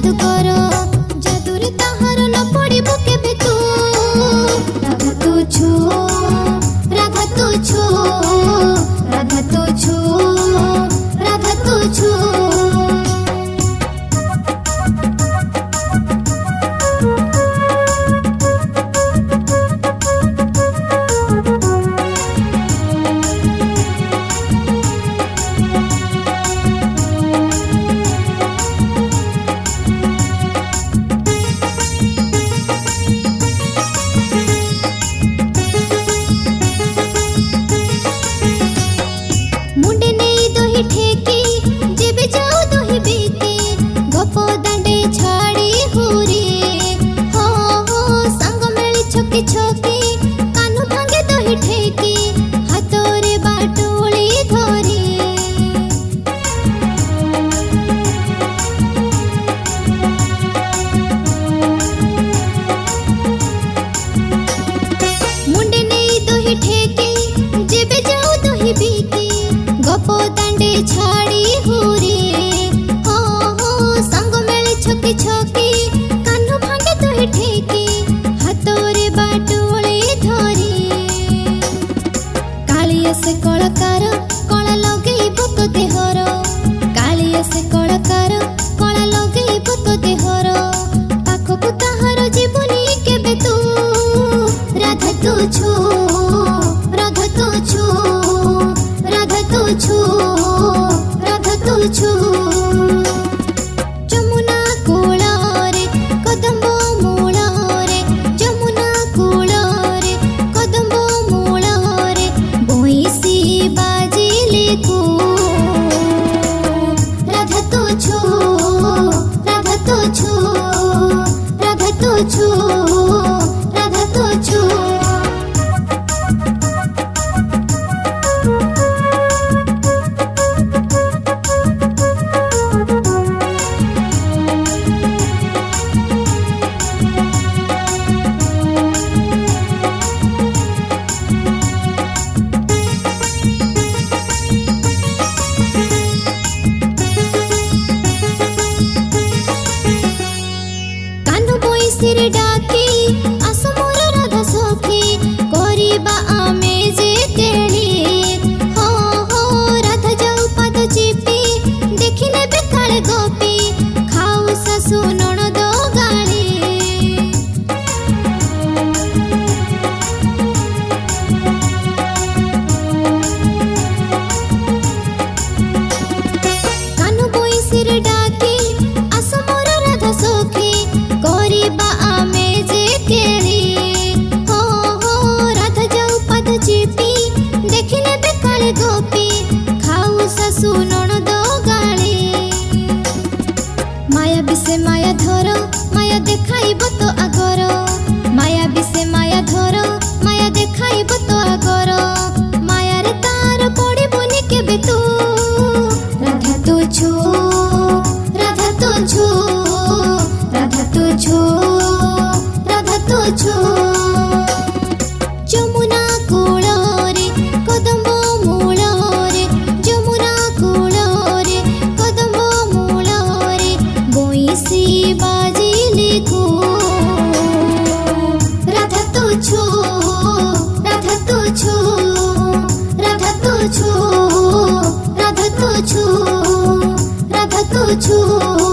जादूगर जादूरे ताहार न पड़िबो केबे तू राधा तू छु राधा तू छु राधा तू छु राधा तू छु मुंडे नहीं दोही ठेकी जेबे जाओ दोही बीती गप दांडे छाड़ी हुरी हो संग मेली छकी छकी कानु भांगे दोही ठेकी हाथोरे बाटोली धरी मुंडे नहीं दोही ठेकी जेबे जाओ दोही बीती गप दांडे छाड़ी हुरी हो संग मेली छकी छकी कानु भांगे दोही ठेकी हाथोरे बाटोली धरी कालिया से कलाकार कला लगेइबो तो देहर कालिया से कलाकार कला लगेइबो तो देहर पाखकु ताहार जीवनी केबे तू राधा तू छु राधा तू छु राधा तू छु राधा तू छु जमुना कूଳରେ कदम्ब मूଳରେ जमुना कूଳରେ कदम्ब मूଳରେ बंसी बाजिले को राधा तू छु राधा तू छु राधा तू छु राधा तू छु सिर डाकी आस मोर राधा सखी करिबा आमे जे केली हो राधा जाऊ पाद चिपी देखिने बेकाळे गोपी खाऊ सासु नणद गाली कानु बोई सिर डाकी आस मोर राधा सखी करिबा आमे जे केली हो राधा जाऊ पाद चिपी देखिने बेकाळे गोपी खाऊ सासु नणद गाली माया बिसे माया धर माया देखाइबो तो आगर माया बिसे माया धर माया देखाइबो तो आगर माया रे तार पड़िबोनी केबे तू राधा तू छु राधा तू छु राधा तू छु राधा तू छु जमुना कूଳରେ कदम्ब मूଳରେ जमुना कूଳରେ कदम्ब मूଳରେ बंसी बाजिले को राधा तू छु राधा तू छु राधा तू छु राधा तू छु राधा तू छु